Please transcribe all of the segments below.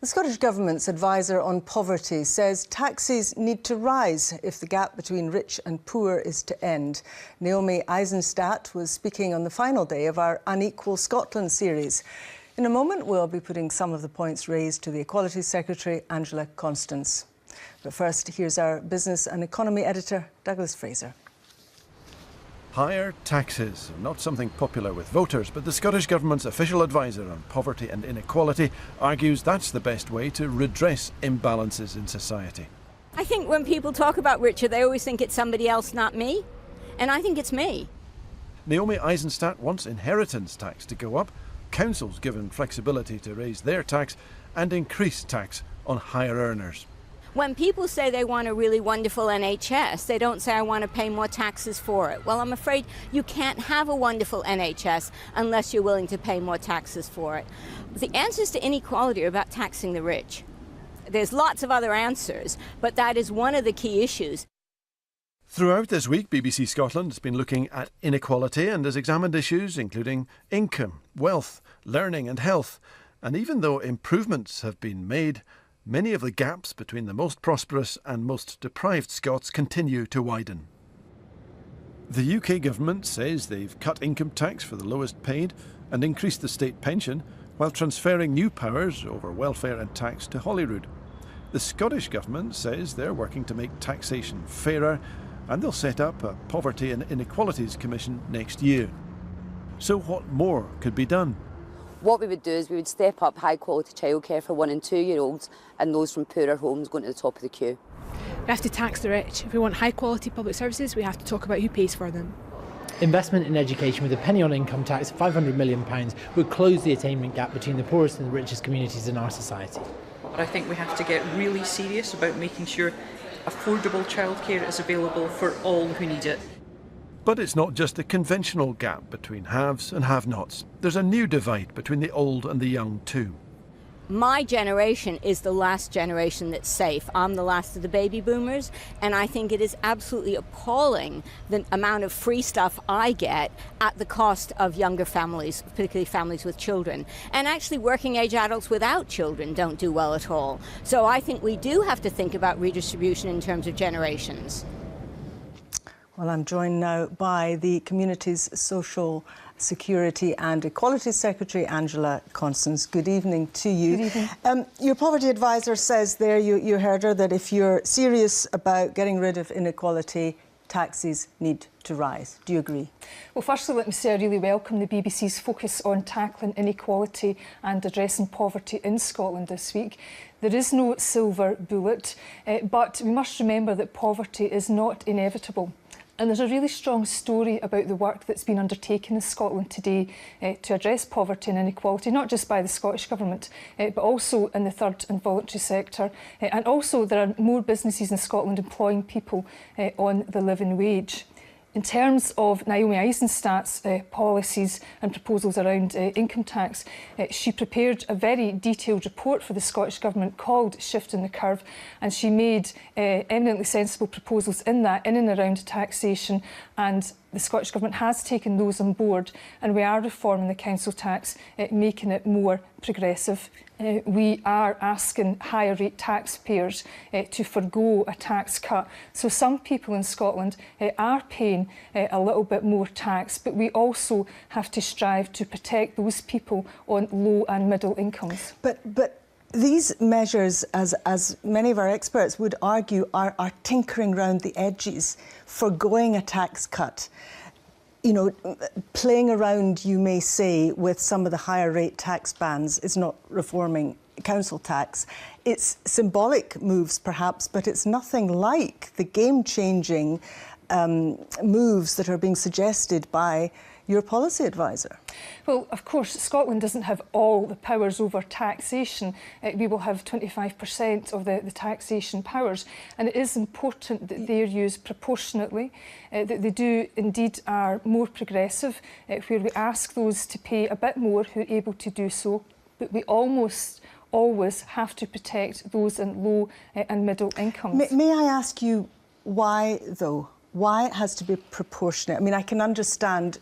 The Scottish Government's advisor on poverty says taxes need to rise if the gap between rich and poor is to end. Naomi Eisenstadt was speaking on the final day of our Unequal Scotland series. In a moment, we'll be putting some of the points raised to the Equality Secretary, Angela Constance. But first, here's our business and economy editor, Douglas Fraser. Higher taxes are not something popular with voters, but the Scottish Government's official advisor on poverty and inequality argues that's the best way to redress imbalances in society. I think when people talk about Richard, they always think it's somebody else, not me. And I think it's me. Naomi Eisenstadt wants inheritance tax to go up, councils given flexibility to raise their tax, and increase tax on higher earners. When people say they want a really wonderful NHS, they don't say, I want to pay more taxes for it. Well, I'm afraid you can't have a wonderful NHS unless you're willing to pay more taxes for it. The answers to inequality are about taxing the rich. There's lots of other answers, but that is one of the key issues. Throughout this week, BBC Scotland has been looking at inequality and has examined issues including income, wealth, learning and health. And even though improvements have been made, many of the gaps between the most prosperous and most deprived Scots continue to widen. The UK government says they've cut income tax for the lowest paid and increased the state pension while transferring new powers over welfare and tax to Holyrood. The Scottish government says they're working to make taxation fairer and they'll set up a Poverty and Inequalities Commission next year. So what more could be done? What we would do is we would step up high quality childcare for 1- and 2-year-olds and those from poorer homes going to the top of the queue. We have to tax the rich. If we want high quality public services, we have to talk about who pays for them. Investment in education with a penny on income tax of £500 million would close the attainment gap between the poorest and the richest communities in our society. But I think we have to get really serious about making sure affordable childcare is available for all who need it. But it's not just a conventional gap between haves and have-nots. There's a new divide between the old and the young too. My generation is the last generation that's safe. I'm the last of the baby boomers, and I think it is absolutely appalling the amount of free stuff I get at the cost of younger families, particularly families with children. And actually working age adults without children don't do well at all. So I think we do have to think about redistribution in terms of generations. Well, I'm joined now by the Community's Social Security and Equality Secretary, Angela Constance. Good evening to you. Good evening. Your poverty advisor says there, you heard her, that if you're serious about getting rid of inequality, taxes need to rise. Do you agree? Well, firstly, let me say I really welcome the BBC's focus on tackling inequality and addressing poverty in Scotland this week. There is no silver bullet, but we must remember that poverty is not inevitable. And there's a really strong story about the work that's been undertaken in Scotland today to address poverty and inequality, not just by the Scottish Government, but also in the third and voluntary sector. And also there are more businesses in Scotland employing people on the living wage. In terms of Naomi Eisenstadt's policies and proposals around income tax, she prepared a very detailed report for the Scottish Government called Shifting the Curve, and she made eminently sensible proposals in that, in and around taxation, and the Scottish Government has taken those on board, and we are reforming the council tax, making it more progressive. We are asking higher rate taxpayers to forgo a tax cut. So some people in Scotland are paying a little bit more tax, but we also have to strive to protect those people on low and middle incomes. But these measures, as many of our experts would argue, are tinkering around the edges, forgoing a tax cut. You know, playing around, you may say, with some of the higher rate tax bands is not reforming council tax. It's symbolic moves, perhaps, but it's nothing like the game-changing moves that are being suggested by your policy advisor. Well, of course, Scotland doesn't have all the powers over taxation. We will have 25% of the taxation powers, and it is important that they're used proportionately, that they do indeed are more progressive, where we ask those to pay a bit more who are able to do so, but we almost always have to protect those in low and middle incomes. May I ask you why, though? why it has to be proportionate. I mean, I can understand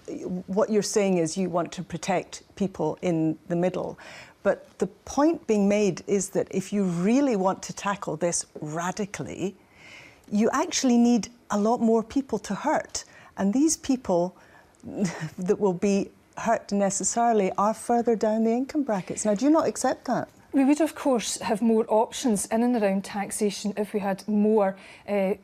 what you're saying is you want to protect people in the middle. But the point being made is that if you really want to tackle this radically, you actually need a lot more people to hurt. And these people that will be hurt necessarily are further down the income brackets. Now, do you not accept that? We would, of course, have more options in and around taxation if we had more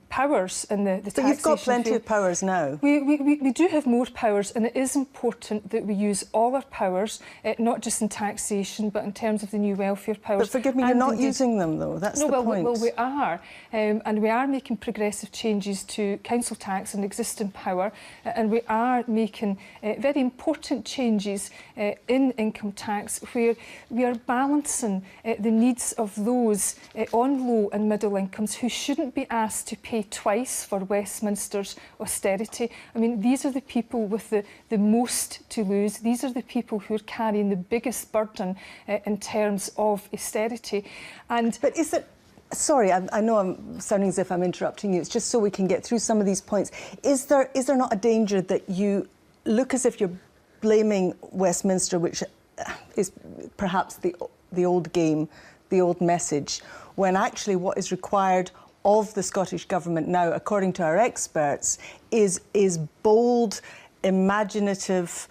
powers in the taxation. But you've got plenty of powers now. We do have more powers, and it is important that we use all our powers, not just in taxation, but in terms of the new welfare powers. But forgive me, you're not using them, though. That's the point. Well, we are. And we are making progressive changes to council tax and existing power, and we are making very important changes in income tax, where we are balancing the needs of those on low and middle incomes who shouldn't be asked to pay twice for Westminster's austerity. I mean, these are the people with the most to lose. These are the people who are carrying the biggest burden in terms of austerity. But is it... Sorry, I know I'm sounding as if I'm interrupting you. It's just so we can get through some of these points. Is there not a danger that you look as if you're blaming Westminster, which is perhaps the old game, the old message, when actually what is required of the Scottish Government now, according to our experts, is bold, imaginative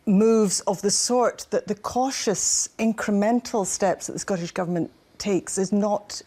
moves of the sort that the cautious, incremental steps that the Scottish Government takes is not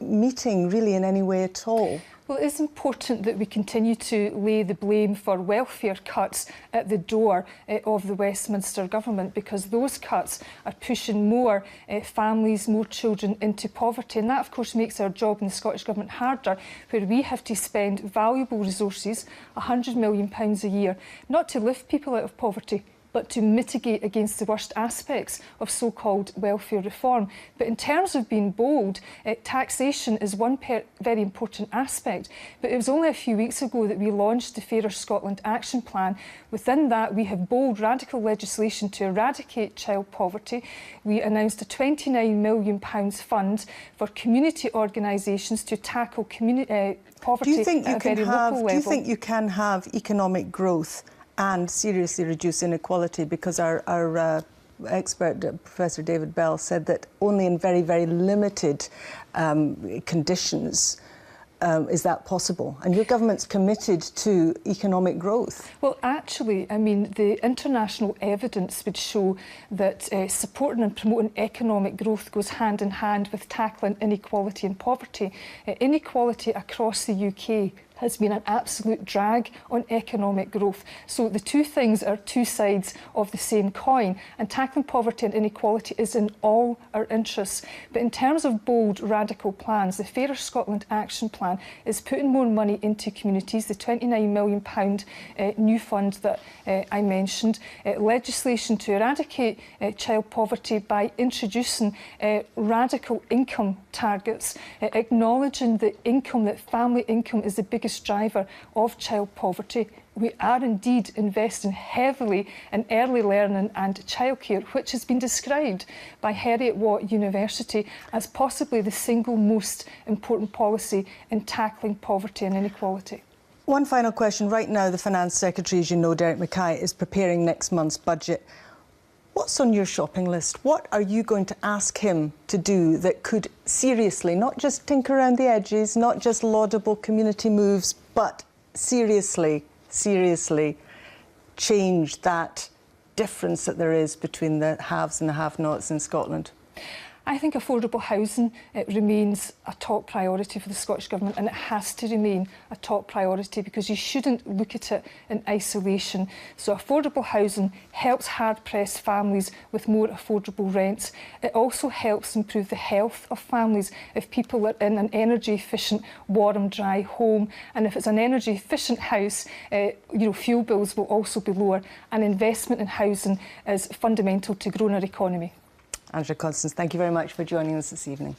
meeting really in any way at all? Well, it is important that we continue to lay the blame for welfare cuts at the door of the Westminster Government, because those cuts are pushing more families, more children into poverty. And that, of course, makes our job in the Scottish Government harder, where we have to spend valuable resources, £100 million a year, not to lift people out of poverty, but to mitigate against the worst aspects of so-called welfare reform. But in terms of being bold, taxation is one very important aspect. But it was only a few weeks ago that we launched the Fairer Scotland Action Plan. Within that, we have bold, radical legislation to eradicate child poverty. We announced a £29 million fund for community organisations to tackle poverty at a very local level. Do you think you can have economic growth and seriously reduce inequality? Because our expert, Professor David Bell, said that only in very, very limited conditions is that possible. And your government's committed to economic growth. Well, actually, I mean, the international evidence would show that supporting and promoting economic growth goes hand in hand with tackling inequality and poverty. Inequality across the UK has been an absolute drag on economic growth. So the two things are two sides of the same coin, and tackling poverty and inequality is in all our interests. But in terms of bold, radical plans, the Fairer Scotland Action Plan is putting more money into communities, the £29 million new fund that I mentioned, legislation to eradicate child poverty by introducing radical income targets, acknowledging that family income is the biggest driver of child poverty. We are indeed investing heavily in early learning and childcare, which has been described by Heriot-Watt University as possibly the single most important policy in tackling poverty and inequality. One final question. Right now, the Finance Secretary, as you know, Derek Mackay, is preparing next month's budget. What's on your shopping list? What are you going to ask him to do that could seriously, not just tinker around the edges, not just laudable community moves, but seriously change that difference that there is between the haves and the have-nots in Scotland? I think affordable housing remains a top priority for the Scottish Government, and it has to remain a top priority because you shouldn't look at it in isolation. So affordable housing helps hard-pressed families with more affordable rents. It also helps improve the health of families if people are in an energy-efficient, warm, dry home. And if it's an energy-efficient house, fuel bills will also be lower. And investment in housing is fundamental to growing our economy. Andrea Constance, thank you very much for joining us this evening.